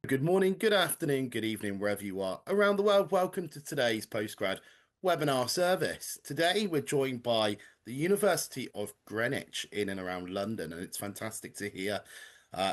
Good morning, good afternoon, good evening, wherever you are around the world. Welcome to today's Postgrad webinar service. Today, we're joined by the University of Greenwich in and around London, and it's fantastic to hear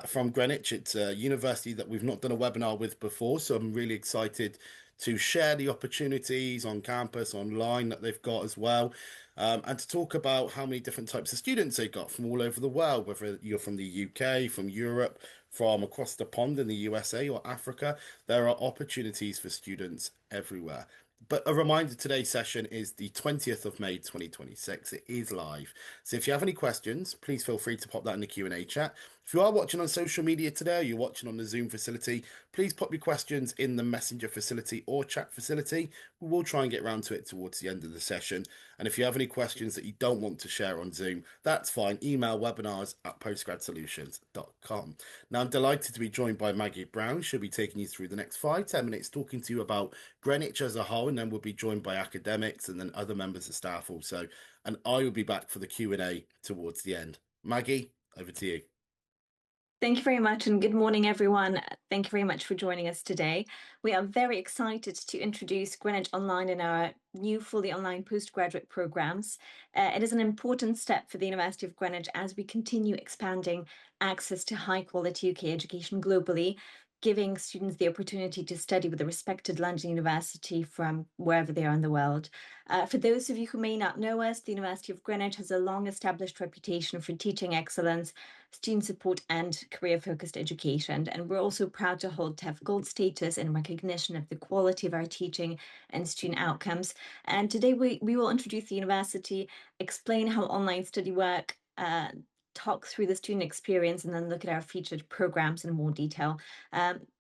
from Greenwich. It's a university that we've not done a webinar with before, so I'm really excited to share the opportunities on campus, online that they've got as well, and to talk about how many different types of students they've got from all over the world, whether you're from the UK, from Europe, from across the pond in the USA or Africa. There are opportunities for students everywhere. But a reminder, today's session is the 20th of May 2026. It is live. So if you have any questions, please feel free to pop that in the Q&A chat. If you are watching on social media today or you're watching on the Zoom facility, please pop your questions in the Messenger facility or chat facility. We will try and get around to it towards the end of the session. And if you have any questions that you don't want to share on Zoom, that's fine. Email webinars@postgradsolutions.com. Now, I'm delighted to be joined by Maggie Brown. She'll be taking you through the next 5-10 minutes, talking to you about Greenwich as a whole, and then we'll be joined by academics and then other members of staff also. And I will be back for the Q&A towards the end. Maggie, over to you. Thank you very much, and good morning, everyone. Thank you very much for joining us today. We are very excited to introduce Greenwich Online in our new fully online postgraduate programs. It is an important step for the University of Greenwich as we continue expanding access to high-quality UK education globally, giving students the opportunity to study with a respected London university from wherever they are in the world. For those of you who may not know us, the University of Greenwich has a long-established reputation for teaching excellence, student support, and career-focused education. And we're also proud to hold TEF Gold status in recognition of the quality of our teaching and student outcomes. And today we will introduce the university, explain how online study work, talk through the student experience, and then look at our featured programs in more detail.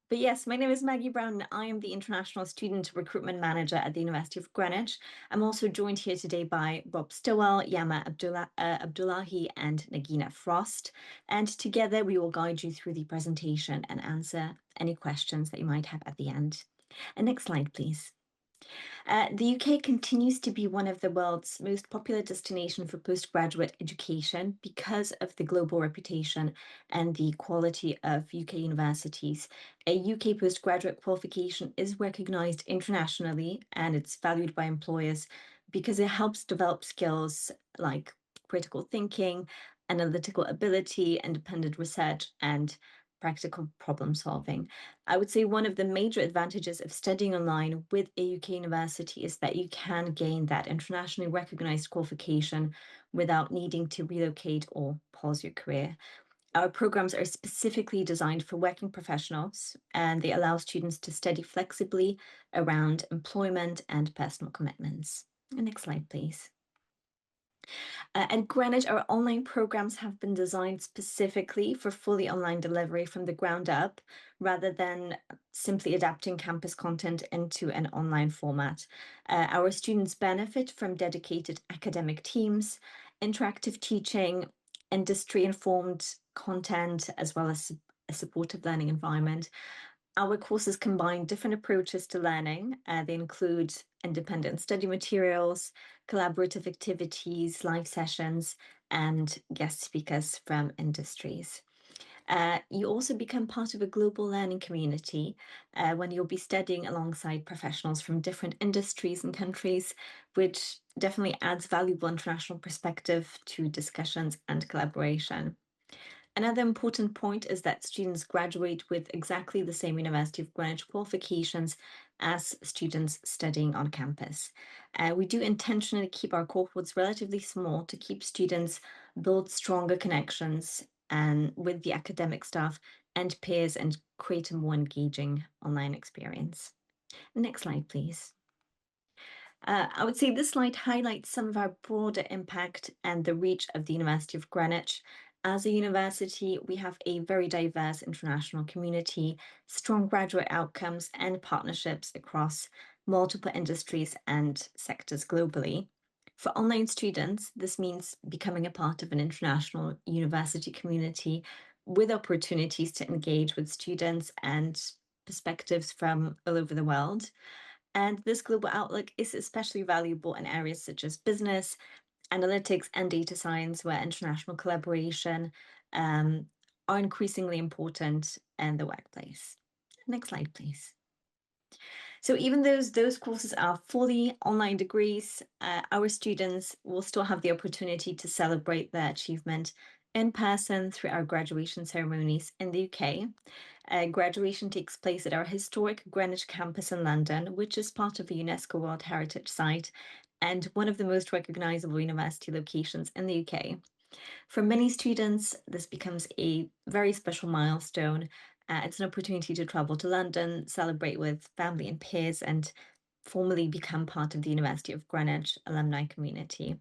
But yes, my name is Maggie Brown, and I am the International Student Recruitment Manager at the University of Greenwich. I'm also joined here today by Rob Stowell, Yama Abdullahi, and Nagina Frost. And together we will guide you through the presentation and answer any questions that you might have at the end. And next slide, please. The UK continues to be one of the world's most popular destinations for postgraduate education because of the global reputation and the quality of UK universities. A UK postgraduate qualification is recognised internationally and it's valued by employers because it helps develop skills like critical thinking, analytical ability, independent research, and practical problem solving. I would say one of the major advantages of studying online with a UK university is that you can gain that internationally recognized qualification without needing to relocate or pause your career. Our programs are specifically designed for working professionals, and they allow students to study flexibly around employment and personal commitments. Next slide, please. At Greenwich, our online programs have been designed specifically for fully online delivery from the ground up, rather than simply adapting campus content into an online format. Our students benefit from dedicated academic teams, interactive teaching, industry-informed content, as well as a supportive learning environment. Our courses combine different approaches to learning. They include independent study materials, collaborative activities, live sessions, and guest speakers from industries. You also become part of a global learning community when you'll be studying alongside professionals from different industries and countries, which definitely adds valuable international perspective to discussions and collaboration. Another important point is that students graduate with exactly the same University of Greenwich qualifications as students studying on campus. We do intentionally keep our cohorts relatively small to keep students build stronger connections and with the academic staff and peers and create a more engaging online experience. Next slide, please. I would say this slide highlights some of our broader impact and the reach of the University of Greenwich. As a university, we have a very diverse international community, strong graduate outcomes, and partnerships across multiple industries and sectors globally. For online students, this means becoming a part of an international university community with opportunities to engage with students and perspectives from all over the world. And this global outlook is especially valuable in areas such as business, analytics, and data science, where international collaboration are increasingly important in the workplace. Next slide, please. So even those courses are fully online degrees, our students will still have the opportunity to celebrate their achievement in person through our graduation ceremonies in the UK. Graduation takes place at our historic Greenwich campus in London, which is part of the UNESCO World Heritage Site and one of the most recognizable university locations in the UK. For many students, this becomes a very special milestone. It's an opportunity to travel to London, celebrate with family and peers, and formally become part of the University of Greenwich alumni community.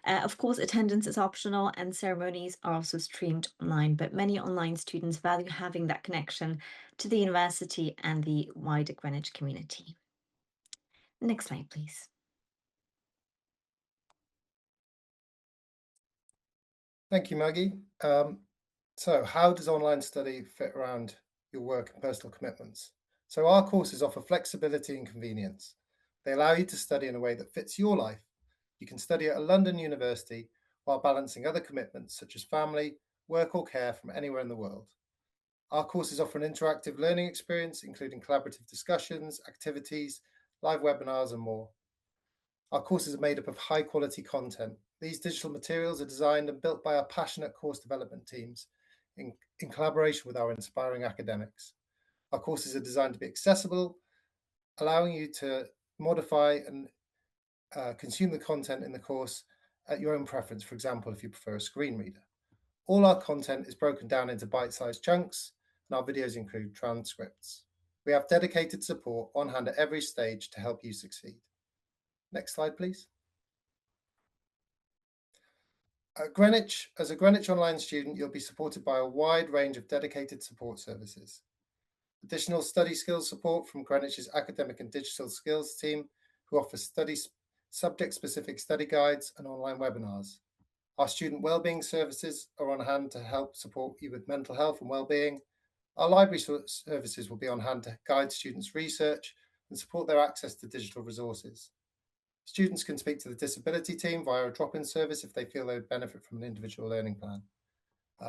Of course, attendance is optional and ceremonies are also streamed online, but many online students value having that connection to the university and the wider Greenwich community. Next slide, please. Thank you, Maggie. So how does online study fit around your work and personal commitments? So our courses offer flexibility and convenience. They allow you to study in a way that fits your life. You can study at a London university while balancing other commitments such as family, work or care from anywhere in the world. Our courses offer an interactive learning experience, including collaborative discussions, activities, live webinars, and more. Our courses are made up of high quality content. These digital materials are designed and built by our passionate course development teams in collaboration with our inspiring academics. Our courses are designed to be accessible, allowing you to modify and consume the content in the course at your own preference, for example, if you prefer a screen reader. All our content is broken down into bite-sized chunks, and our videos include transcripts. We have dedicated support on hand at every stage to help you succeed. Next slide, please. At Greenwich, as a Greenwich Online student, you'll be supported by a wide range of dedicated support services. Additional study skills support from Greenwich's academic and digital skills team, who offer subject-specific study guides and online webinars. Our student wellbeing services are on hand to help support you with mental health and wellbeing. Our library services will be on hand to guide students' research and support their access to digital resources. Students can speak to the disability team via a drop-in service if they feel they would benefit from an individual learning plan.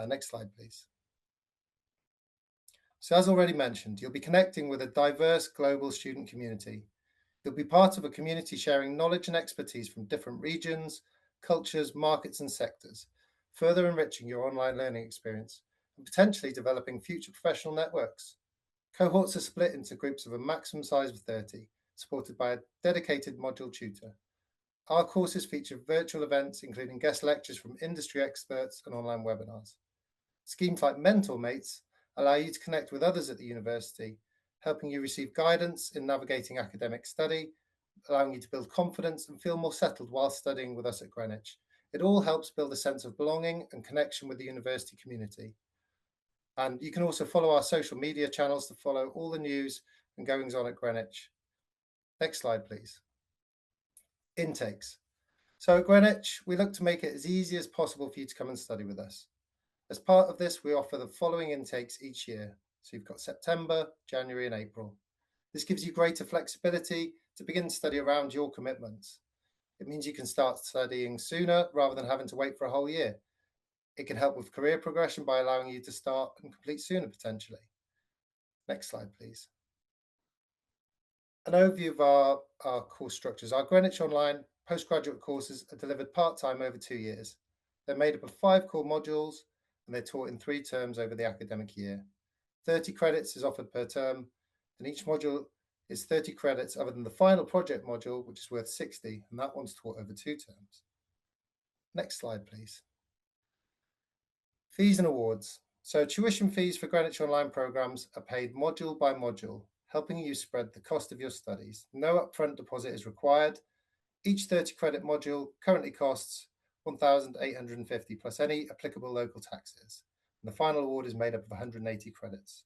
Next slide, please. So as already mentioned, you'll be connecting with a diverse global student community. You'll be part of a community sharing knowledge and expertise from different regions, cultures, markets, and sectors, further enriching your online learning experience and potentially developing future professional networks. Cohorts are split into groups of a maximum size of 30, supported by a dedicated module tutor. Our courses feature virtual events, including guest lectures from industry experts and online webinars. Schemes like Mentor Mates allow you to connect with others at the university, helping you receive guidance in navigating academic study, allowing you to build confidence and feel more settled while studying with us at Greenwich. It all helps build a sense of belonging and connection with the university community. And you can also follow our social media channels to follow all the news and goings on at Greenwich. Next slide, please. Intakes. So at Greenwich, we look to make it as easy as possible for you to come and study with us. As part of this, we offer the following intakes each year. So you've got September, January, and April. This gives you greater flexibility to begin to study around your commitments. It means you can start studying sooner rather than having to wait for a whole year. It can help with career progression by allowing you to start and complete sooner potentially. Next slide, please. An overview of our course structures. Our Greenwich Online postgraduate courses are delivered part-time over 2 years. They're made up of 5 core modules and they're taught in 3 terms over the academic year. 30 credits is offered per term, and each module is 30 credits other than the final project module, which is worth 60, and that one's taught over 2 terms. Next slide, please. Fees and awards. So tuition fees for Greenwich Online programs are paid module by module, helping you spread the cost of your studies. No upfront deposit is required. Each 30 credit module currently costs £1,850 plus any applicable local taxes. And the final award is made up of 180 credits.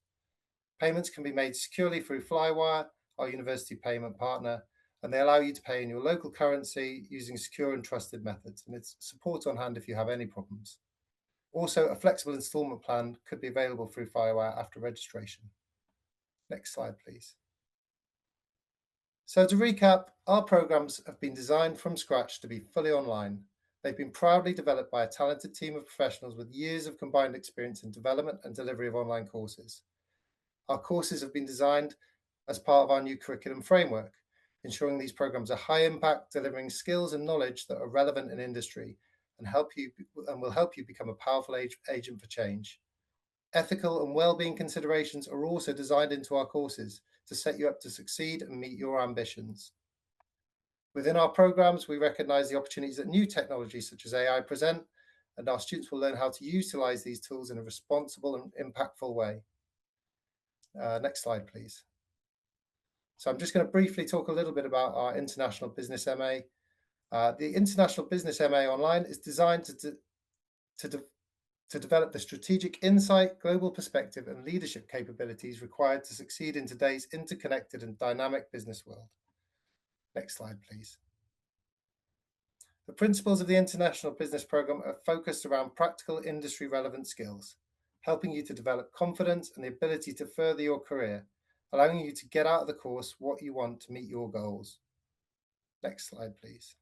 Payments can be made securely through Flywire, our university payment partner, and they allow you to pay in your local currency using secure and trusted methods. And it's support on hand if you have any problems. Also, a flexible instalment plan could be available through Flywire after registration. Next slide, please. So to recap, our programs have been designed from scratch to be fully online. They've been proudly developed by a talented team of professionals with years of combined experience in development and delivery of online courses. Our courses have been designed as part of our new curriculum framework, ensuring these programs are high impact, delivering skills and knowledge that are relevant in industry and will help you become a powerful agent for change. Ethical and well-being considerations are also designed into our courses to set you up to succeed and meet your ambitions. Within our programs, we recognise the opportunities that new technologies such as AI present, and our students will learn how to utilise these tools in a responsible and impactful way. Next slide, please. So I'm just going to briefly talk a little bit about our International Business MA. The International Business MA Online is designed to develop the strategic insight, global perspective, and leadership capabilities required to succeed in today's interconnected and dynamic business world. Next slide, please. The principles of the International Business Programme are focused around practical industry relevant skills, helping you to develop confidence and the ability to further your career, allowing you to get out of the course what you want to meet your goals. Next slide, please.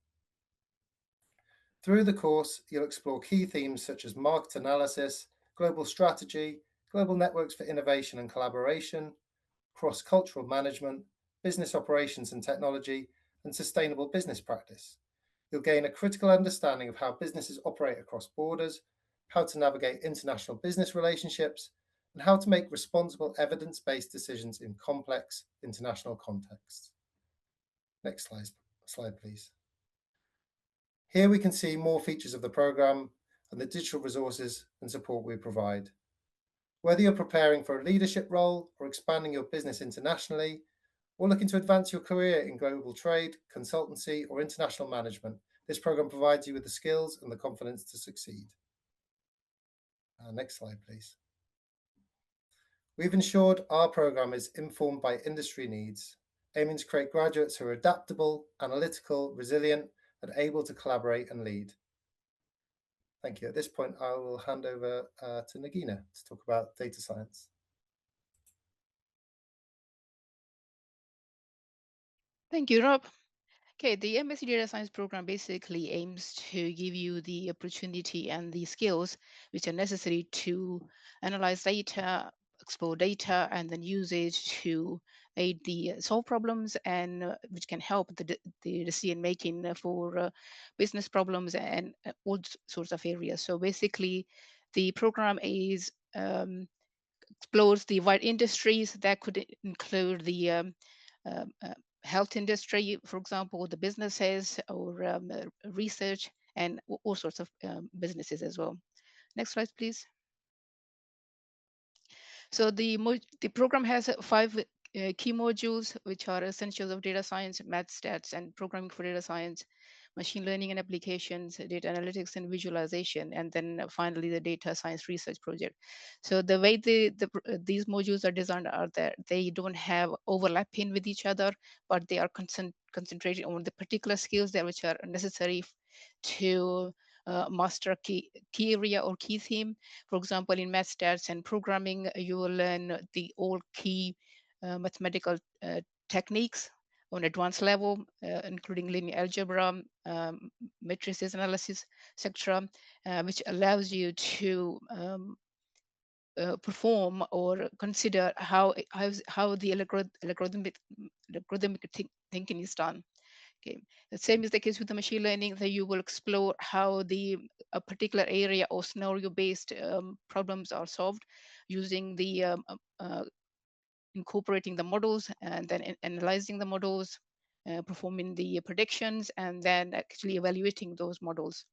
Through the course, you'll explore key themes such as market analysis, global strategy, global networks for innovation and collaboration, cross-cultural management, business operations and technology, and sustainable business practice. You'll gain a critical understanding of how businesses operate across borders, how to navigate international business relationships, and how to make responsible evidence-based decisions in complex international contexts. Next slide, please. Here we can see more features of the programme and the digital resources and support we provide. Whether you're preparing for a leadership role or expanding your business internationally, or looking to advance your career in global trade, consultancy, or international management, this programme provides you with the skills and the confidence to succeed. Next slide, please. We've ensured our programme is informed by industry needs, aiming to create graduates who are adaptable, analytical, resilient, and able to collaborate and lead. Thank you. At this point, I will hand over to Nagina to talk about data science. Thank you, Rob. Okay, the MSc Data Science program basically aims to give you the opportunity and the skills which are necessary to analyze data, explore data, and then use it to aid the solve problems and which can help the decision making for business problems and all sorts of areas. So basically, the program is explores the wide industries that could include the um, uh, health industry, for example, the businesses or research and all sorts of businesses as well. Next slide, please. So the program has 5 key modules, which are essentials of data science, math, stats, and programming for data science, machine learning and applications, data analytics and visualization, and then finally the data science research project. So the way these modules are designed are that they don't have overlapping with each other, but they are concentrated on the particular skills that which are necessary to master a key area or key theme. For example, in math, stats, and programming, you will learn the all key mathematical techniques on advanced level, including linear algebra, matrices analysis, etc., which allows you to perform or consider how the algorithmic thinking is done. Okay. The same is the case with the machine learning, that you will explore how a particular area or scenario-based problems are solved using the incorporating the models and then analyzing the models, performing the predictions, and then actually evaluating those models.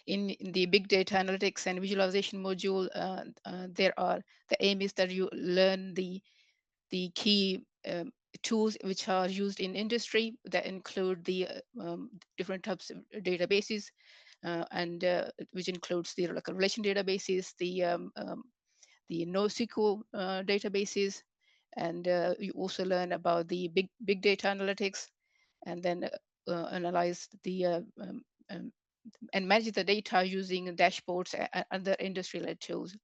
In the big data analytics and visualization module, the aim is that you learn the key tools which are used in industry that include the different types of databases and which includes the relation databases, the NoSQL databases, and you also learn about the big data analytics, and then analyze the and manage the data using dashboards and other industry-led tools.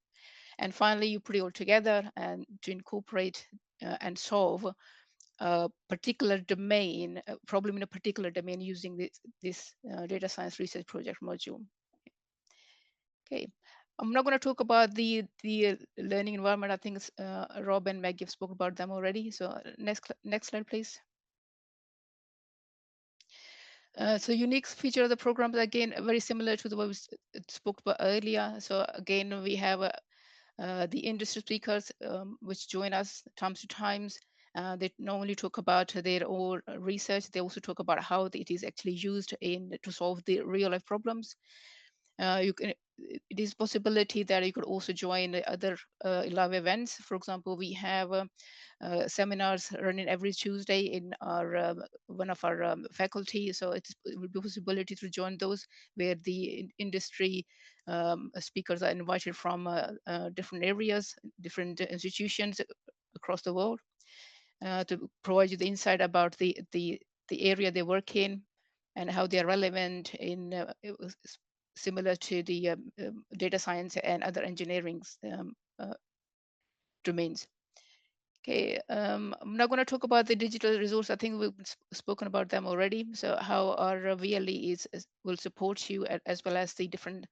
And finally, you put it all together and to incorporate and solve a particular domain, a problem in a particular domain using this data science research project module. Okay, I'm not going to talk about the learning environment. I think Rob and Meg have spoke about them already. So next slide, please. So unique feature of the programs, again, very similar to the what we spoke about earlier. So again, we have the industry speakers which join us times to times. They not only talk about their own research, they also talk about how it is actually used to solve the real life problems. You can it is possibility that you could also join the other live events. For example, we have seminars running every Tuesday in our one of our faculty. So it will be possibility to join those where the industry speakers are invited from different areas, different institutions across the world to provide you the insight about the area they work in and how they are relevant in similar to the data science and other engineering domains. Okay, I'm not going to talk about the digital resource. I think we've spoken about them already. So how our VLE will support you as well as the different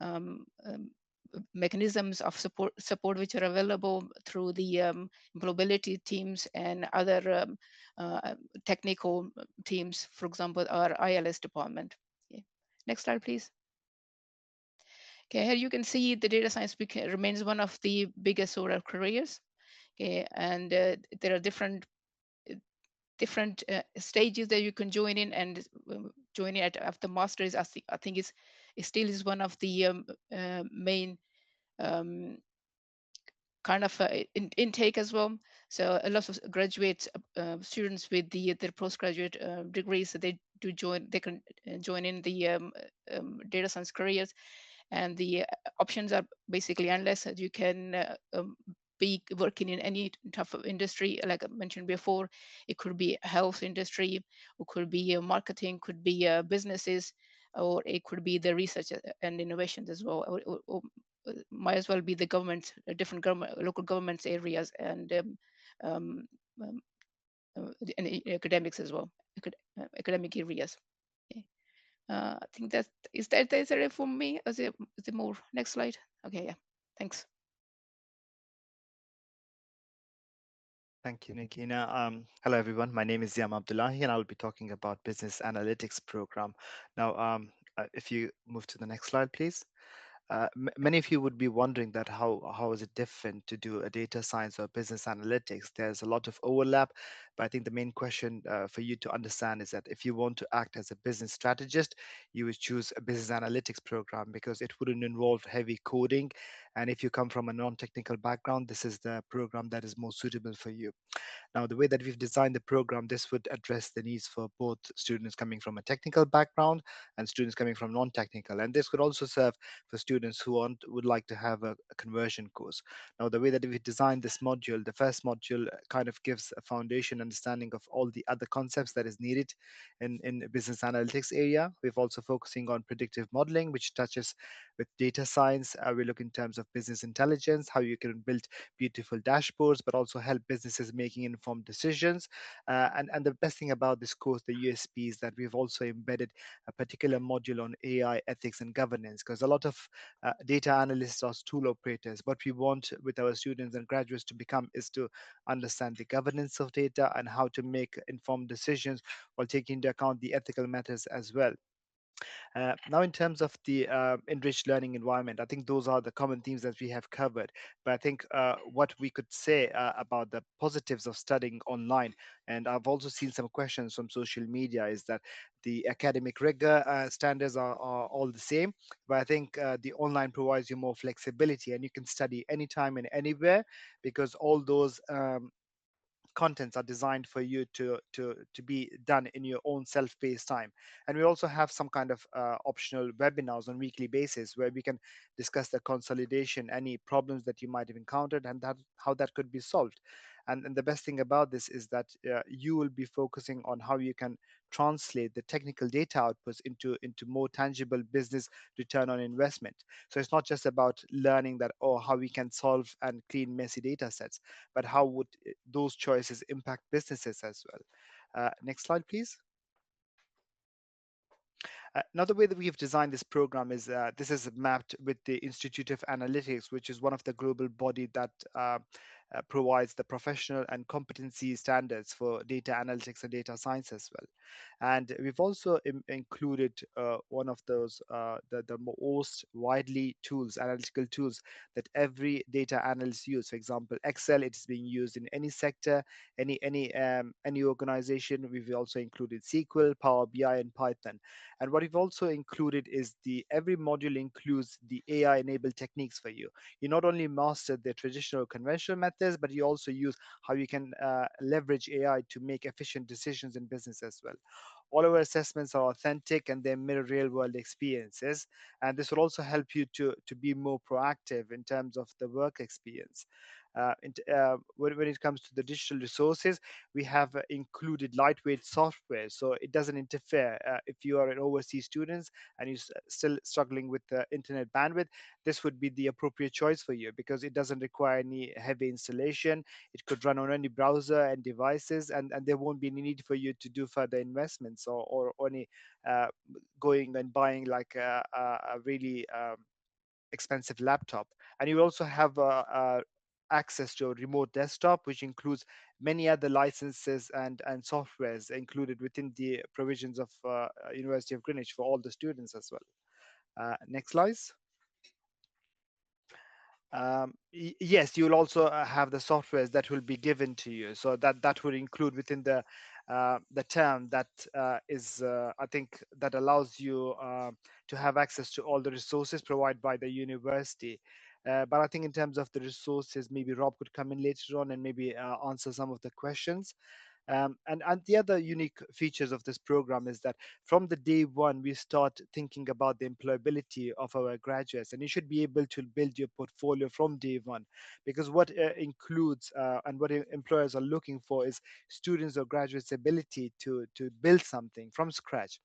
um, um, mechanisms of support which are available through the employability teams and other technical teams, for example, our ILS department. Okay. Next slide, please. Okay, here you can see the data science remains one of the biggest sort of careers. Okay, and there are different stages that you can join in, and joining at after masters, I think it still is one of the main um, kind of intake as well. So a lot of graduate students with their postgraduate degrees, so they can join in the data science careers, and the options are basically endless. You can be working in any type of industry, like I mentioned before. It could be health industry, it could be marketing, could be businesses, or it could be the research and innovations as well, or might as well be the government, different government, local governments areas, and um, um, and academics as well, academic areas. Okay. I think that's it for me. Is it more? Next slide. Okay, yeah. Thanks. Thank you, Nikina. Hello, everyone. My name is Ziam Abdullahi, and I'll be talking about Business Analytics Program. Now, if you move to the next slide, please. Many of you would be wondering that how is it different to do a data science or business analytics? There's a lot of overlap, but I think the main question for you to understand is that if you want to act as a business strategist, you would choose a business analytics program because it wouldn't involve heavy coding. And if you come from a non-technical background, this is the program that is most suitable for you. Now, the way that we've designed the program, this would address the needs for both students coming from a technical background and students coming from non-technical. And this could also serve for students who would like to have a conversion course. Now, the way that we designed this module, the first module kind of gives a foundation understanding of all the other concepts that is needed in business analytics area. We've also focusing on predictive modeling, which touches with data science. We look in terms of business intelligence, how you can build beautiful dashboards, but also help businesses making informed decisions. And the best thing about this course, the USP, is that we've also embedded a particular module on AI ethics and governance, because a lot of data analysts are tool operators. What we want with our students and graduates to become is to understand the governance of data and how to make informed decisions while taking into account the ethical matters as well. Now, in terms of the enriched learning environment, I think those are the common themes that we have covered. But I think what we could say about the positives of studying online, and I've also seen some questions from social media, is that the academic rigor standards are all the same. But I think the online provides you more flexibility, and you can study anytime and anywhere because all those contents are designed for you to be done in your own self-paced time. And we also have some kind of optional webinars on weekly basis where we can discuss the consolidation, any problems that you might have encountered, and that how that could be solved. And the best thing about this is that you will be focusing on how you can translate the technical data outputs into more tangible business return on investment. So it's not just about learning that, oh, how we can solve and clean messy data sets, but how would those choices impact businesses as well. Next slide, please. Now, the way that we have designed this program is this is mapped with the Institute of Analytics, which is one of the global body that provides the professional and competency standards for data analytics and data science as well. And we've also included one of those the most widely tools, analytical tools that every data analyst use. For example, Excel, it is being used in any sector, any organization. We've also included SQL, Power BI, and Python. And what we've also included is the every module includes the AI enabled techniques for you. You not only master the traditional conventional methods, but you also use how you can leverage AI to make efficient decisions in business as well. All our assessments are authentic and they mirror real world experiences. And this will also help you to be more proactive in terms of the work experience. When it comes to the digital resources, we have included lightweight software, so it doesn't interfere. If you are an overseas student and you're still struggling with the internet bandwidth, this would be the appropriate choice for you because it doesn't require any heavy installation. It could run on any browser and devices, and there won't be any need for you to do further investments or any uh, going and buying like a really expensive laptop. And you also have access to a remote desktop, which includes many other licenses and softwares included within the provisions of University of Greenwich for all the students as well. Next slide. Yes, you'll also have the softwares that will be given to you, so that will include within the term that is I think that allows you to have access to all the resources provided by the university. But I think in terms of the resources, maybe Rob could come in later on and maybe answer some of the questions. And the other unique features of this program is that from the day one, we start thinking about the employability of our graduates. And you should be able to build your portfolio from day one, because what includes and what employers are looking for is students or graduates' ability to build something from scratch,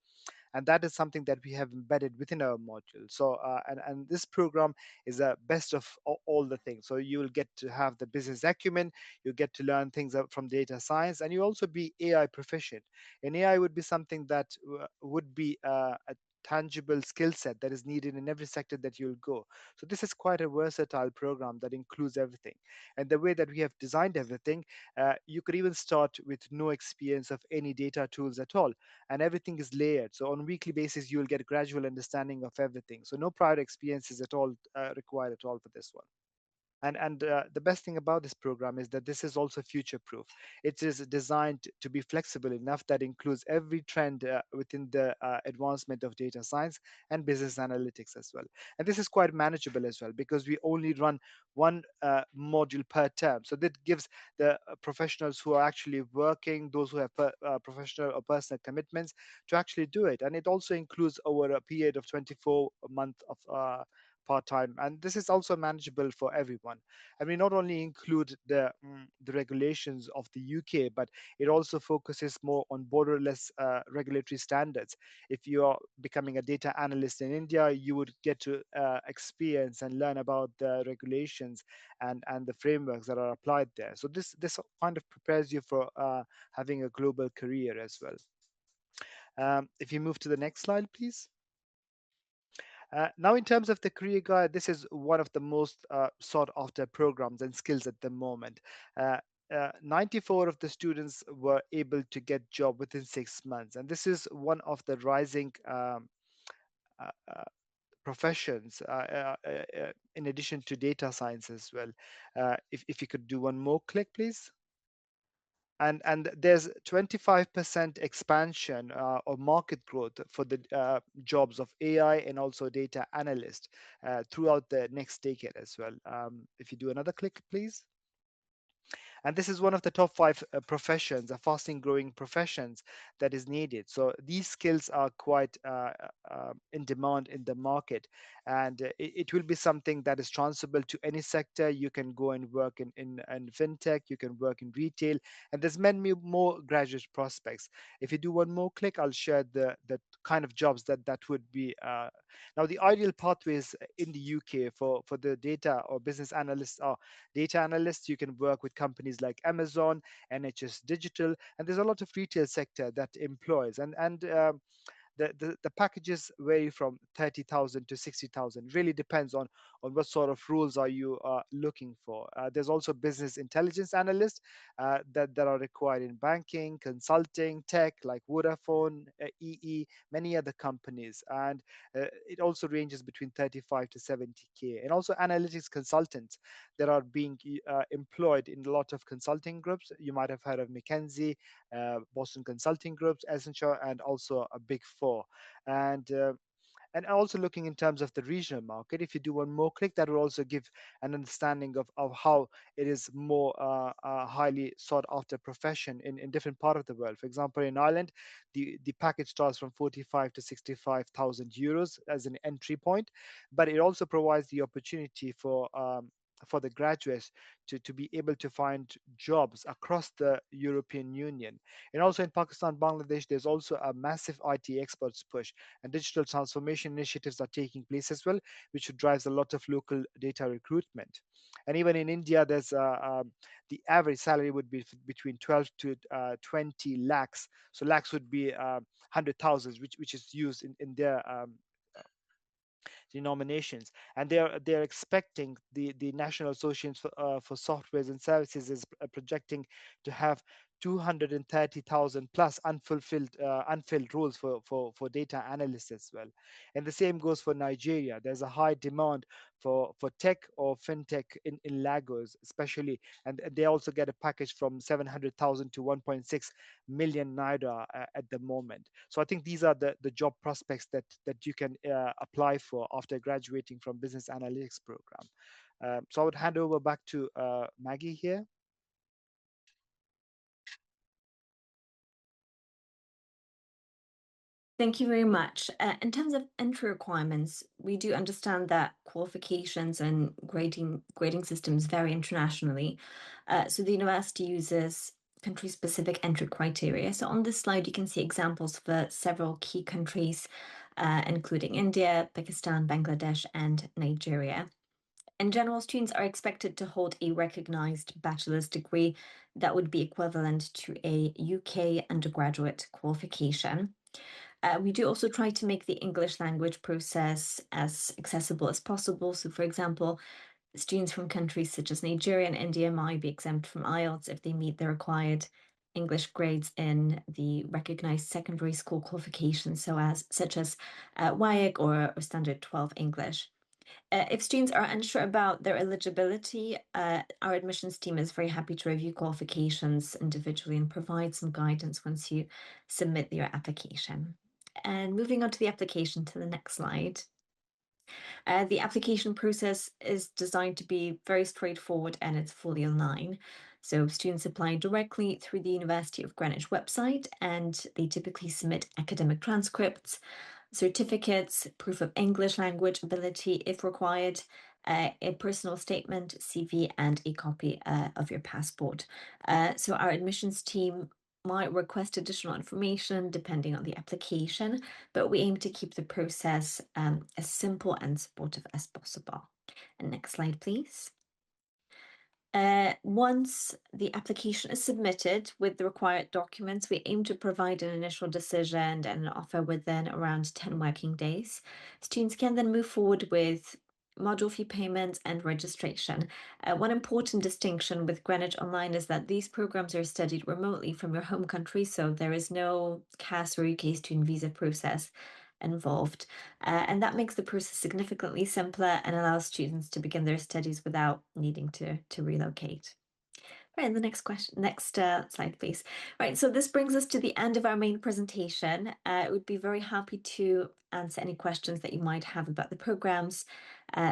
and that is something that we have embedded within our module. So and this program is a best of all the things. So you will get to have the business acumen, you get to learn things from data science, and you also be AI proficient. And AI would be something that would be a tangible skill set that is needed in every sector that you'll go. So this is quite a versatile program that includes everything. And the way that we have designed everything, you could even start with no experience of any data tools at all, and everything is layered. So on a weekly basis, you will get a gradual understanding of everything. So no prior experiences at all required at all for this one. And the best thing about this program is that this is also future proof. It is designed to be flexible enough that includes every trend within the advancement of data science and business analytics as well. And this is quite manageable as well because we only run one module per term. So that gives the professionals who are actually working, those who have professional or personal commitments, to actually do it. And it also includes over a period of 24 months of part-time, and this is also manageable for everyone. And we not only include the regulations of the UK, but it also focuses more on borderless regulatory standards. If you are becoming a data analyst in India, you would get to experience and learn about the regulations and the frameworks that are applied there. So this kind of prepares you for having a global career as well. If you move to the next slide, please. Now, in terms of the career guide, this is one of the most sought after programs and skills at the moment. 94 of the students were able to get job within 6 months, and this is one of the rising uh, uh, professions in addition to data science as well. If you could do one more click, please. And there's 25% expansion or market growth for the jobs of AI and also data analyst throughout the next decade as well. If you do another click, please. And this is one of the top 5 professions, fastest growing professions that is needed. So these skills are quite in demand in the market, and it will be something that is transferable to any sector. You can go and work in fintech, you can work in retail, and there's many more graduate prospects. If you do one more click, I'll share the kind of jobs that would be now the ideal pathways in the UK for the data or business analysts are data analysts. You can work with companies like Amazon, NHS Digital, and there's a lot of retail sector that employs. And the packages vary from 30,000 to 60,000. Really depends on what sort of roles are you looking for. There's also business intelligence analysts that are required in banking, consulting, tech, like Vodafone, EE, many other companies. And it also ranges between 35 to 70K. And also analytics consultants that are being employed in a lot of consulting groups. You might have heard of McKinsey, Boston Consulting Groups, Accenture, and also a Big Four. And also looking in terms of the regional market, if you do one more click, that will also give an understanding of how it is more highly sought after profession in different part of the world. For example, in Ireland, the package starts from 45 to 65,000 euros as an entry point, but it also provides the opportunity for the graduates to be able to find jobs across the European Union. And also in Pakistan, Bangladesh, there's also a massive IT experts push, and digital transformation initiatives are taking place as well, which drives a lot of local data recruitment. And even in India, there's the average salary would be between 12 to 20 lakhs. So lakhs would be 100,000, which is used in their denominations, and they're expecting the National Association for Softwares and Services is projecting to have 230,000 plus unfilled roles for data analysts as well. And the same goes for Nigeria. There's a high demand for tech or fintech in Lagos, especially, and they also get a package from 700,000 to 1.6 million naira at the moment. So I think these are the job prospects that you can apply for after graduating from business analytics program. So I would hand over back to Maggie here. Thank you very much. In terms of entry requirements, we do understand that qualifications and grading systems vary internationally. So the university uses country-specific entry criteria. So on this slide, you can see examples for several key countries, including India, Pakistan, Bangladesh, and Nigeria. In general, students are expected to hold a recognized bachelor's degree that would be equivalent to a UK undergraduate qualification. We do also try to make the English language process as accessible as possible. So, for example, students from countries such as Nigeria and India might be exempt from IELTS if they meet the required English grades in the recognized secondary school qualifications, such as WIAC or Standard 12 English. If students are unsure about their eligibility, our admissions team is very happy to review qualifications individually and provide some guidance once you submit your application. And moving on to the application to the next slide. The application process is designed to be very straightforward and it's fully online. So students apply directly through the University of Greenwich website, and they typically submit academic transcripts, certificates, proof of English language ability if required, a personal statement, CV, and a copy of your passport. So our admissions team might request additional information depending on the application, but we aim to keep the process as simple and supportive as possible. And next slide, please. Once the application is submitted with the required documents, we aim to provide an initial decision and an offer within around 10 working days. Students can then move forward with module fee payments and registration. One important distinction with Greenwich Online is that these programs are studied remotely from your home country, so there is no CAS or UK student visa process involved. And that makes the process significantly simpler and allows students to begin their studies without needing to relocate. Right, the next slide, please. Right, so this brings us to the end of our main presentation. I would be very happy to answer any questions that you might have about the programs,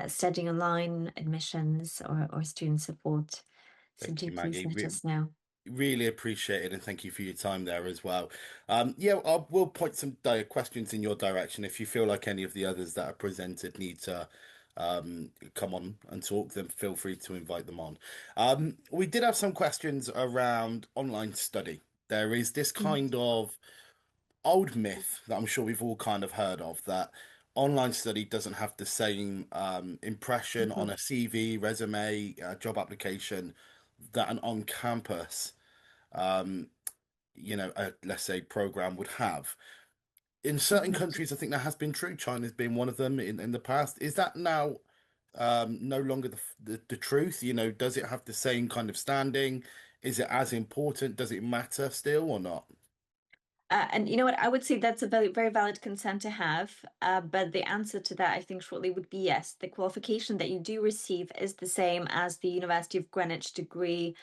studying online, admissions, or student support. So Thank do you, please Maggie. let us know. Really appreciate it, and thank you for your time there as well. Yeah, we'll point some questions in your direction. If you feel like any of the others that are presented need to come on and talk, then feel free to invite them on. We did have some questions around online study. There is this kind of old myth that I'm sure we've all kind of heard of, that online study doesn't have the same impression on a CV, resume, job application that an on-campus let's say program would have. in certain countries, I think that has been true. China's been one of them in the past. Is that now no longer the truth? You know, does it have the same kind of standing? Is it as important? Does it matter still or not? And you know what? I would say that's a very, very valid concern to have. But the answer to that, I think, shortly would be yes. The qualification that you do receive is the same as the University of Greenwich degree,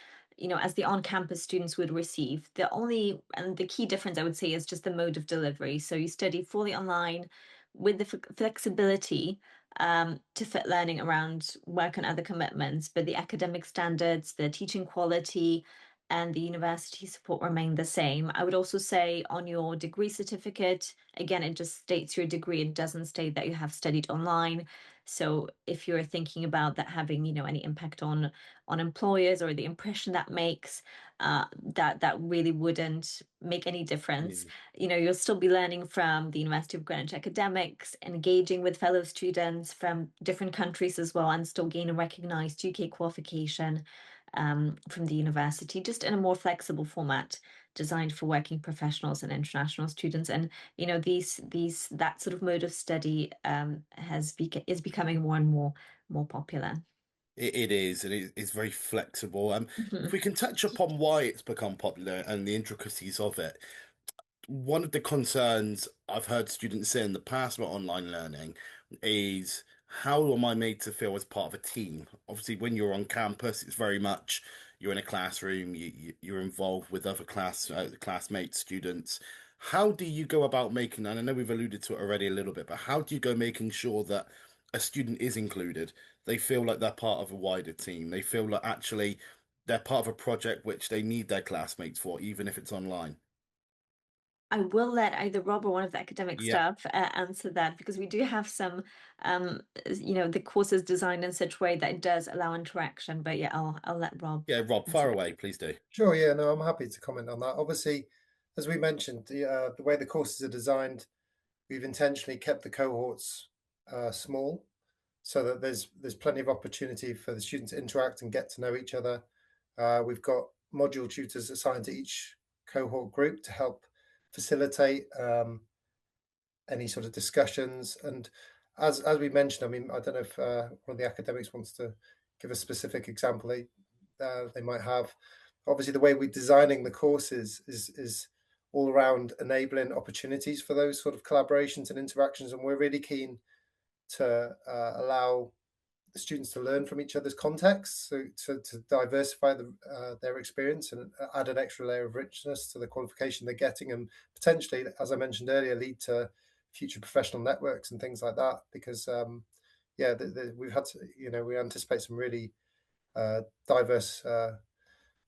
as the on-campus students would receive. The only and the key difference, I would say, is just the mode of delivery. So you study fully online with the flexibility to fit learning around work and other commitments, but the academic standards, the teaching quality, and the university support remain the same. I would also say on your degree certificate, again, it just states your degree. It doesn't state that you have studied online. So if you're thinking about that having, any impact on employers or the impression that makes, that really wouldn't make any difference. Mm. You'll still be learning from the University of Greenwich academics, engaging with fellow students from different countries as well, and still gain a recognized UK qualification from the university, just in a more flexible format designed for working professionals and international students. And these that sort of mode of study is becoming more and more popular. It is, and it's very flexible. If Mhm. we can touch upon why it's become popular and the intricacies of it, one of the concerns I've heard students say in the past about online learning is how am I made to feel as part of a team? Obviously, when you're on campus, it's very much you're in a classroom, you're involved with other classmates, students. How do you go about making, and I know we've alluded to it already a little bit, but how do you go making sure that a student is included? They feel like they're part of a wider team. They feel like actually they're part of a project which they need their classmates for, even if it's online. I will let either Rob or one of the academic Yeah. staff answer that, because we do have some, the course is designed in such a way that it does allow interaction. But yeah, I'll let Rob Yeah, Rob, answer far that. away, please do. Sure, yeah, no, I'm happy to comment on that. Obviously, as we mentioned, the way the courses are designed, we've intentionally kept the cohorts small so that there's plenty of opportunity for the students to interact and get to know each other. We've got module tutors assigned to each cohort group to help facilitate any sort of discussions. And as we mentioned, I mean, I don't know if one of the academics wants to give a specific example they might have. Obviously, the way we're designing the courses is all around enabling opportunities for those sort of collaborations and interactions, and we're really keen to allow the students to learn from each other's contexts, so to diversify their experience and add an extra layer of richness to the qualification they're getting, and potentially, as I mentioned earlier, lead to future professional networks and things like that. Because we've had to, we anticipate some really diverse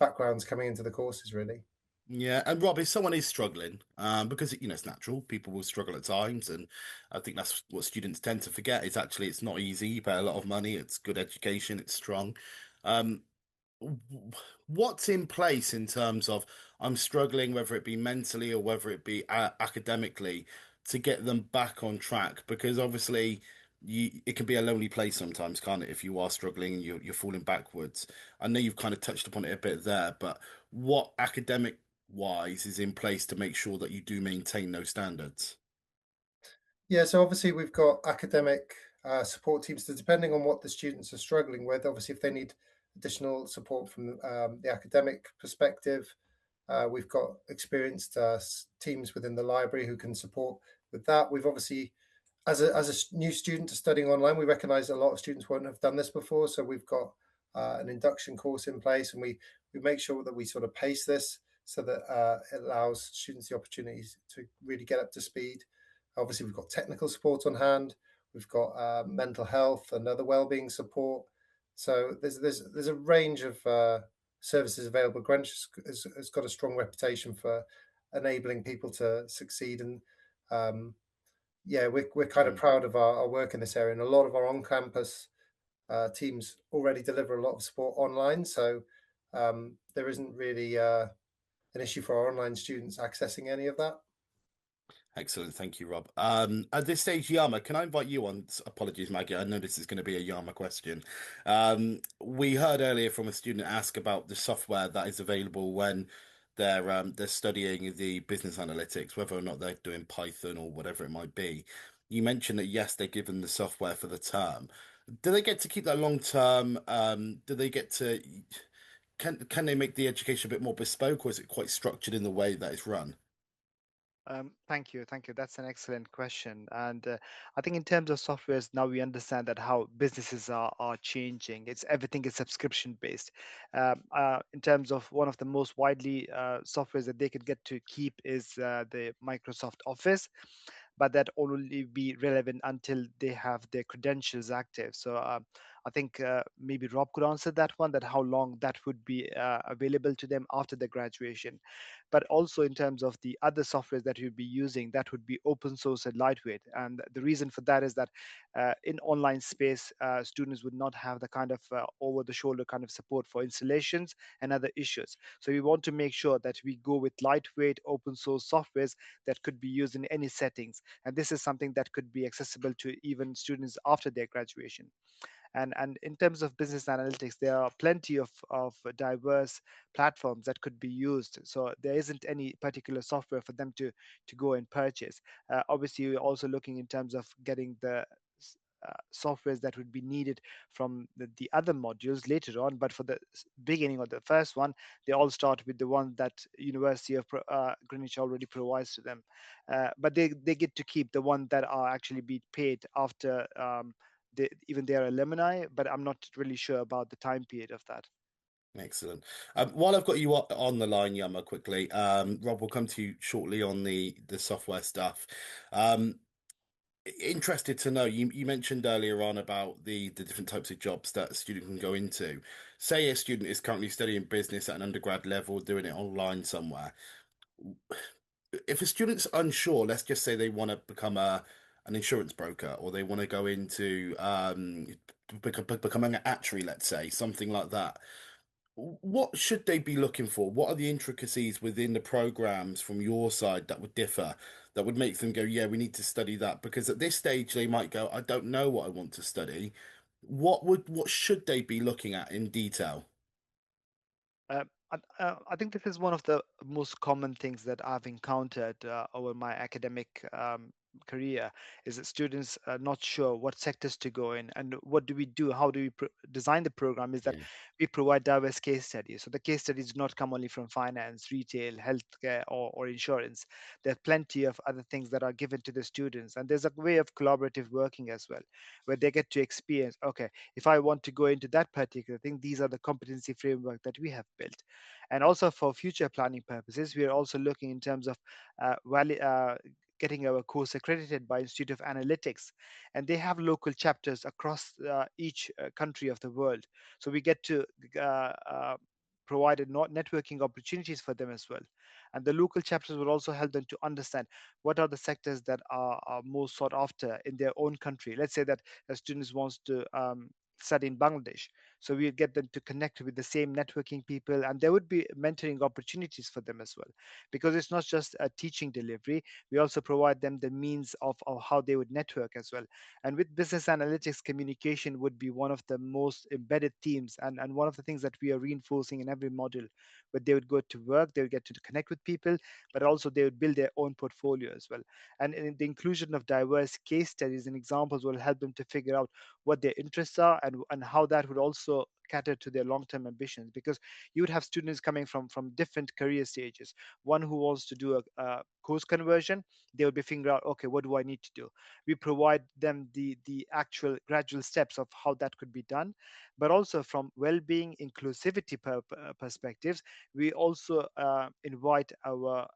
backgrounds coming into the courses, really. Yeah, and Rob, if someone is struggling, because it's natural, people will struggle at times, and I think that's what students tend to forget is actually it's not easy. You pay a lot of money, it's good education, it's strong. Um, what's in place in terms of I'm struggling, whether it be mentally or whether it be academically, to get them back on track? Because obviously, it can be a lonely place sometimes, can't it? If you are struggling and you're falling backwards. I know you've kind of touched upon it a bit there, but what academic wise is in place to make sure that you do maintain those standards? Yeah, so obviously we've got academic support teams. So depending on what the students are struggling with, obviously if they need additional support from the academic perspective, we've got experienced teams within the library who can support with that. We've obviously, as a new student studying online, we recognise a lot of students won't have done this before, so we've got an induction course in place, and we make sure that we sort of pace this so that it allows students the opportunities to really get up to speed. Obviously, we've got technical support on hand. We've got mental health and other wellbeing support. So there's a range of services available. Greenwich has got a strong reputation for enabling people to succeed, and we're kind of Mm. proud of our work in this area. And a lot of our on-campus teams already deliver a lot of support online, so there isn't really an issue for our online students accessing any of that. Excellent, thank you, Rob. At this stage, Yama, can I invite you on? Apologies, Maggie. I know this is going to be a Yama question. We heard earlier from a student ask about the software that is available when they're studying the business analytics, whether or not they're doing Python or whatever it might be. You mentioned that yes, they're given the software for the term. Do they get to keep that long term? Do they get to can they make the education a bit more bespoke, or is it quite structured in the way that it's run? Thank you, thank you. That's an excellent question. And I think in terms of softwares, now we understand that how businesses are changing. It's everything is subscription based. In terms of one of the most widely softwares that they could get to keep is the Microsoft Office, but that only be relevant until they have their credentials active. So I think maybe Rob could answer that one, that how long that would be available to them after the graduation. But also in terms of the other softwares that you'd be using, that would be open source and lightweight. And the reason for that is that in online space, students would not have the kind of over the shoulder kind of support for installations and other issues. So we want to make sure that we go with lightweight open source softwares that could be used in any settings. And this is something that could be accessible to even students after their graduation. And in terms of business analytics, there are plenty of diverse platforms that could be used. So there isn't any particular software for them to go and purchase. Obviously, we're also looking in terms of getting the softwares that would be needed from the other modules later on. But for the beginning or the first one, they all start with the one that University of Greenwich already provides to them. But they get to keep the one that are actually be paid after even their alumni, but I'm not really sure about the time period of that. Excellent. While I've got you on the line, Yama, quickly, Rob, will come to you shortly on the software stuff. Um, Interested to know, you mentioned earlier on about the different types of jobs that a student can go into. Say a student is currently studying business at an undergrad level, doing it online somewhere. If a student's unsure, let's just say they want to become a an insurance broker, or they want to go into becoming an actuary, let's say, something like that. What should they be looking for? What are the intricacies within the programs from your side that would differ, that would make them go, yeah, we need to study that? Because at this stage, they might go, I don't know what I want to study. What should they be looking at in detail? I think this is one of the most common things that I've encountered over my academic career is that students are not sure what sectors to go in and what do we do, how do we design the program is that Yeah. we provide diverse case studies. So the case studies do not come only from finance, retail, healthcare, or insurance. There are plenty of other things that are given to the students, and there's a way of collaborative working as well, where they get to experience, okay, if I want to go into that particular thing, these are the competency framework that we have built. And also for future planning purposes, we are also looking in terms of getting our course accredited by Institute of Analytics, and they have local chapters across each country of the world. So we get to provide networking opportunities for them as well. And the local chapters will also help them to understand what are the sectors that are most sought after in their own country. Let's say that a student wants to study in Bangladesh. So we get them to connect with the same networking people, and there would be mentoring opportunities for them as well, because it's not just a teaching delivery. We also provide them the means of how they would network as well. And with business analytics, communication would be one of the most embedded themes, and one of the things that we are reinforcing in every module. But they would go to work, they would get to connect with people, but also they would build their own portfolio as well. And in the inclusion of diverse case studies and examples will help them to figure out what their interests are and how that would also cater to their long-term ambitions, because you would have students coming from different career stages. One who wants to do a course conversion, they will be figuring out, okay, what do I need to do? We provide them the actual gradual steps of how that could be done. But also from well-being inclusivity perspectives, we also invite our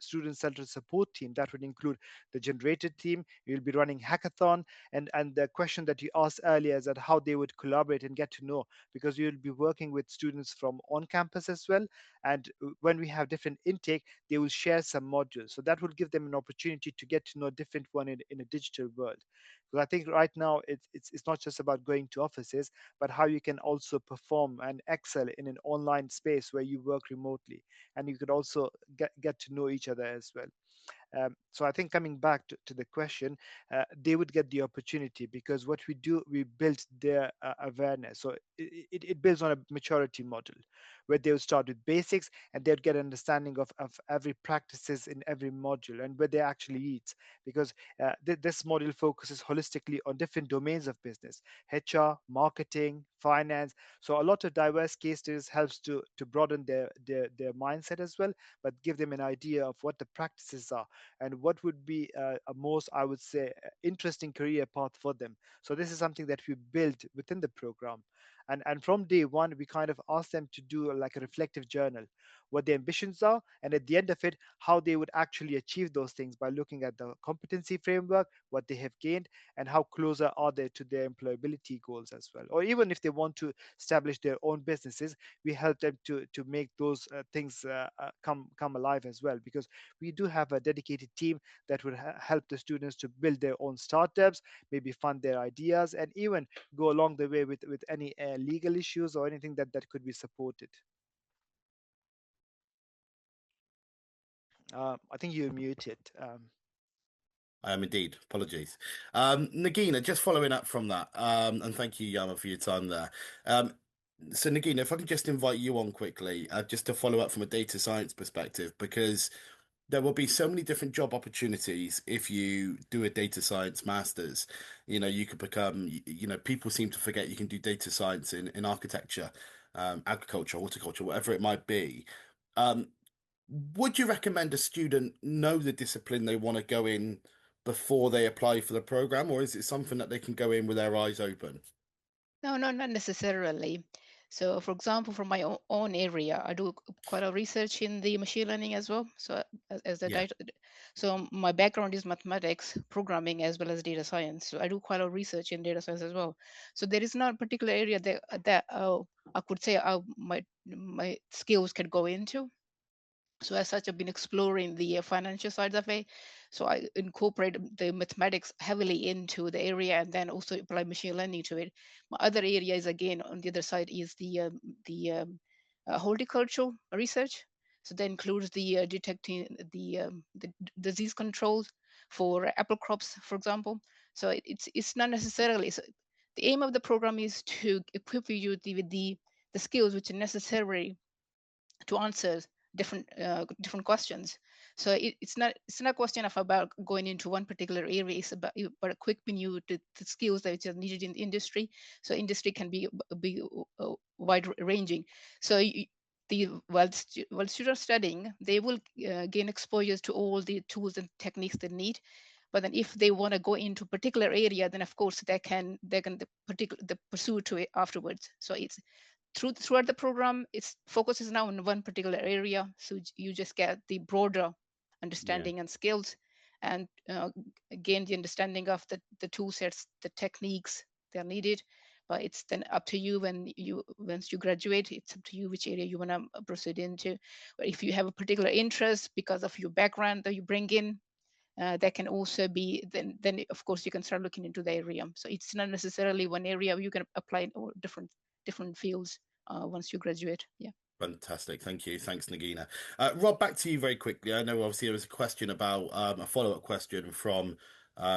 student-centered support team that would include the generated team. We'll be running hackathon, and the question that you asked earlier is that how they would collaborate and get to know, because you'll be working with students from on campus as well. And when we have different intake, they will share some modules, so that will give them an opportunity to get to know different one in a digital world. Because I think right now it's not just about going to offices, but how you can also perform and excel in an online space where you work remotely, and you could also get to know each other as well. So I think coming back to the question, they would get the opportunity because what we do, we build their awareness. So it builds on a maturity model where they would start with basics and they'd get understanding of every practices in every module and where they actually eat. Because this model focuses holistically on different domains of business, HR, marketing, finance. So a lot of diverse case studies helps to broaden their mindset as well, but give them an idea of what the practices are and what would be a most, I would say, interesting career path for them. So this is something that we build within the program. And from day one, we kind of ask them to do like a reflective journal, what their ambitions are, and at the end of it, how they would actually achieve those things by looking at the competency framework, what they have gained, and how closer are they to their employability goals as well. Or even if they want to establish their own businesses, we help them to make those things come alive as well, because we do have a dedicated team that would help the students to build their own startups, maybe fund their ideas, and even go along the way with any legal issues or anything that could be supported. I think you're muted. I am indeed. Apologies. Nagina, just following up from that, and thank you, Yama, for your time there. So, Nagina, if I could just invite you on quickly, just to follow up from a data science perspective, because there will be so many different job opportunities if you do a data science master's. You know, you could become, people seem to forget you can do data science in architecture, agriculture, horticulture, whatever it might be. Um, would you recommend a student know the discipline they want to go in before they apply for the program, or is it something that they can go in with their eyes open? No, no, not necessarily. So, for example, from my own area, I do quite a lot of research in the machine learning as well. So, as the Yeah, data, so my background is mathematics, programming, as well as data science. So, I do quite a lot of research in data science as well. So, there is not a particular area that I could say my skills can go into. So as such, I've been exploring the financial sides of it. So I incorporate the mathematics heavily into the area, and then also apply machine learning to it. My other area is again on the other side is the horticultural research. So that includes the detecting the disease controls for apple crops, for example. So it's not necessarily. So the aim of the program is to equip you with the skills which are necessary to answer different questions. So it's not a question of about going into one particular area. It's about equipping you to the skills that are needed in the industry. So industry can be wide ranging. So while students studying, they will gain exposure to all the tools and techniques they need. But then if they want to go into a particular area, then of course they can the pursue to it afterwards. So it's throughout the program, its focuses now on one particular area, so you just get the broader yeah. understanding and skills, and gain the understanding of the tool sets, the techniques that are needed. But it's then up to you once you graduate, it's up to you which area you want to proceed into. Or if you have a particular interest because of your background that you bring in, that can also be then of course you can start looking into the area. So it's not necessarily one area. You can apply in all different fields once you graduate. Yeah. Fantastic. Thank you. Thanks, Nagina. Rob, back to you very quickly. I know obviously there was a question about a follow-up question from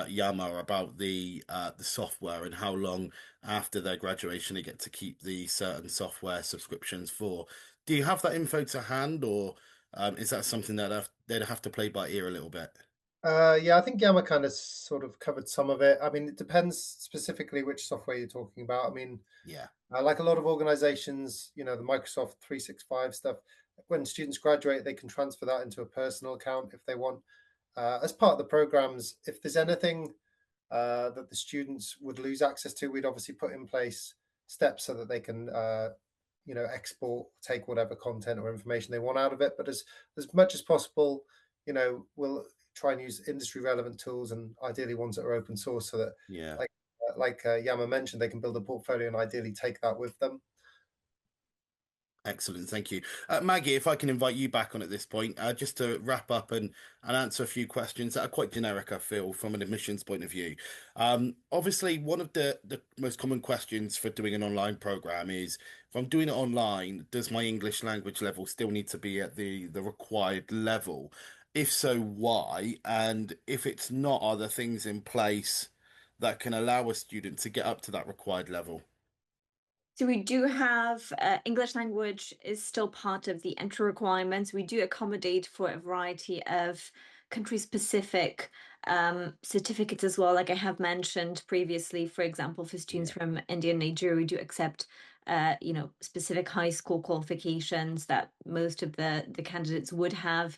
Yama about the software and how long after their graduation they get to keep the certain software subscriptions for. Do you have that info to hand, or is that something that they'd have to play by ear a little bit? Yeah, I think Yama kind of sort of covered some of it. I mean, it depends specifically which software you're talking about. I mean, Yeah. like a lot of organizations, the Microsoft 365 stuff, when students graduate, they can transfer that into a personal account if they want. As part of the programs, if there's anything that the students would lose access to, we'd obviously put in place steps so that they can, export, take whatever content or information they want out of it. But as much as possible, we'll try and use industry relevant tools, and ideally ones that are open source, so that Yeah. like Yama mentioned, they can build a portfolio and ideally take that with them. Excellent, thank you. Maggie, if I can invite you back on at this point, just to wrap up and answer a few questions that are quite generic, I feel, from an admissions point of view. Obviously, one of the most common questions for doing an online program is, if I'm doing it online, does my English language level still need to be at the required level? If so, why? And if it's not, are there things in place that can allow a student to get up to that required level? So we do have English language is still part of the entry requirements. We do accommodate for a variety of country-specific certificates as well. Like I have mentioned previously, for example, for students Yeah. from India and Nigeria, we do accept specific high school qualifications that most of the candidates would have.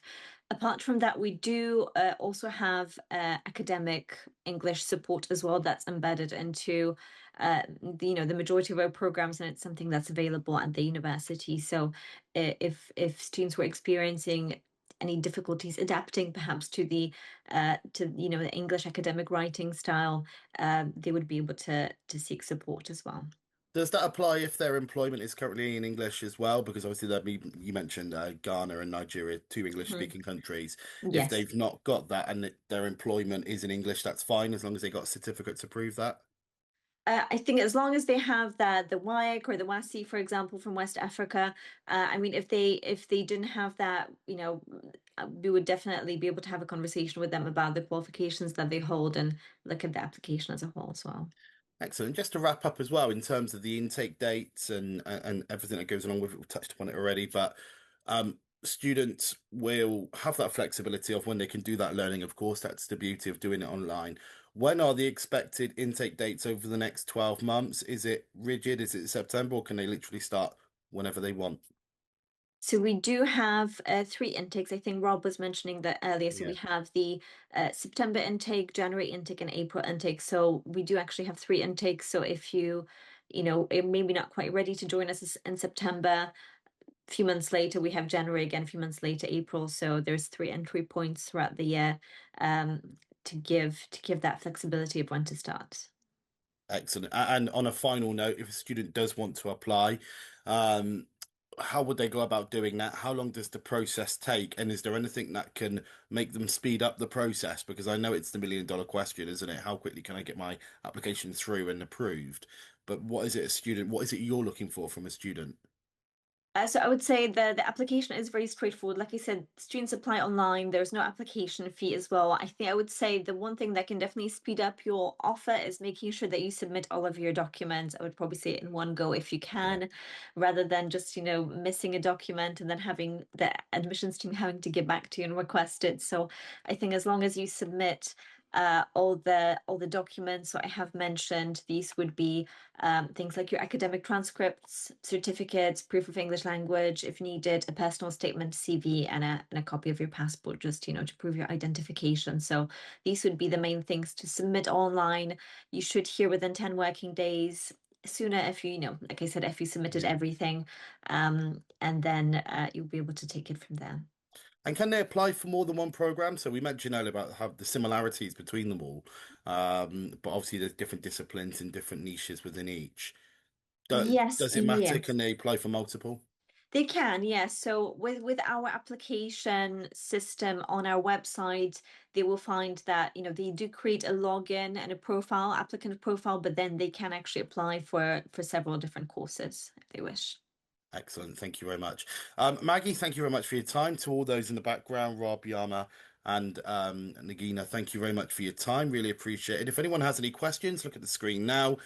Apart from that, we do also have academic English support as well that's embedded into the majority of our programs, and it's something that's available at the university. So if students were experiencing any difficulties adapting perhaps to the English academic writing style, they would be able to seek support as well. Does that apply if their employment is currently in English as well? Because obviously you mentioned Ghana and Nigeria, two Mhm. English-speaking countries. If Yes. they've not got that and their employment is in English, that's fine as long as they got a certificate to prove that. I think as long as they have the WAEC or the WASI, for example, from West Africa, I mean, if they didn't have that, we would definitely be able to have a conversation with them about the qualifications that they hold and look at the application as a whole as well. Excellent. Just to wrap up as well, in terms of the intake dates and everything that goes along with it, we've touched upon it already, but students will have that flexibility of when they can do that learning. Of course, that's the beauty of doing it online. When are the expected intake dates over the next 12 months? Is it rigid? Is it September, or can they literally start whenever they want? So we do have three intakes. I think Rob was mentioning that earlier. So Yeah. we have the September intake, January intake, and April intake. So we do actually have three intakes. So if maybe not quite ready to join us in September, a few months later we have January again, a few months later April. So there's three entry points throughout the year um, to give that flexibility of when to start. Excellent. And on a final note, if a student does want to apply, um, how would they go about doing that? How long does the process take? And is there anything that can make them speed up the process? Because I know it's the million-dollar question, isn't it? How quickly can I get my application through and approved? But what is it you're looking for from a student? So I would say the application is very straightforward. Like I said, students apply online. There's no application fee as well. I think I would say the one thing that can definitely speed up your offer is making sure that you submit all of your documents. I would probably say it in one go if you Yeah. can, rather than just, missing a document and then having the admissions team having to get back to you and request it. So I think as long as you submit all the documents, so I have mentioned these would be things like your academic transcripts, certificates, proof of English language, if needed, a personal statement, CV, and a copy of your passport, just to prove your identification. So these would be the main things to submit online. You should hear within 10 working days. Sooner if like I said, if you submitted Yeah. everything, and then you'll be able to take it from there. And can they apply for more than one program? So we mentioned earlier about how the similarities between them all, but obviously there's different disciplines and different niches within each. Yes, Does it matter? yes. Can they apply for multiple? They can, yes. So with our application system on our website, they will find that, they do create a login and a profile, applicant profile, but then they can actually apply for several different courses if they wish. Excellent. Thank you very much. Maggie, thank you very much for your time. To all those in the background, Rob, Yama, and Nagina, thank you very much for your time. Really appreciate it. If anyone has any questions, look at the screen now.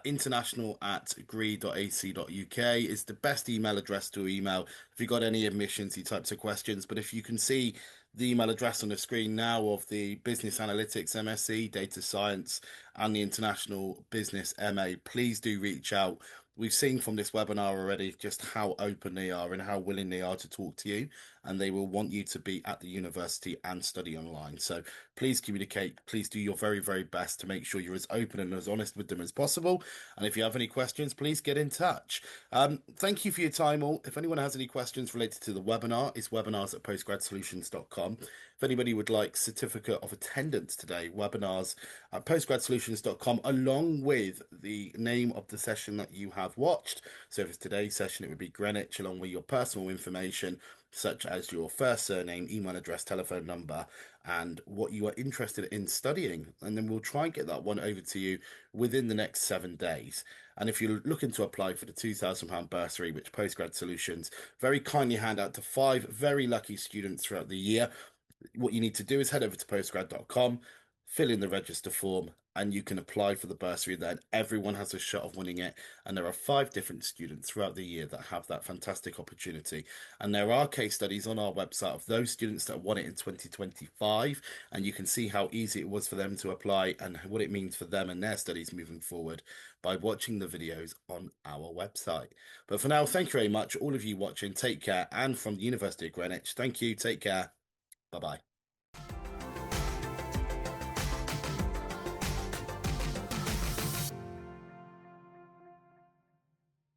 International@gree.ac.uk is the best email address to email if you've got any admissions, these types of questions. But if you can see the email address on the screen now of the Business Analytics MSc, Data Science, and the International Business MA, please do reach out. We've seen from this webinar already just how open they are and how willing they are to talk to you, and they will want you to be at the university and study online. So please communicate. Please do your very, very best to make sure you're as open and as honest with them as possible. And if you have any questions, please get in touch. Thank you for your time all. If anyone has any questions related to the webinar, it's webinars@postgradsolutions.com. If anybody would like certificate of attendance today, webinars at postgradsolutions.com, along with the name of the session that you have watched. So if it's today's session, it would be Greenwich, along with your personal information, such as your first surname, email address, telephone number, and what you are interested in studying. And then we'll try and get that one over to you within the next 7 days. And if you're looking to apply for the £2,000 bursary, which Postgrad Solutions very kindly hand out to 5 very lucky students throughout the year, What you need to do is head over to postgrad.com, fill in the register form, and you can apply for the bursary then. Everyone has a shot of winning it, and there are 5 different students throughout the year that have that fantastic opportunity. And there are case studies on our website of those students that won it in 2025, and you can see how easy it was for them to apply and what it means for them and their studies moving forward by watching the videos on our website. But for now, thank you very much, all of you watching. Take care, and from the University of Greenwich, thank you, take care, bye-bye.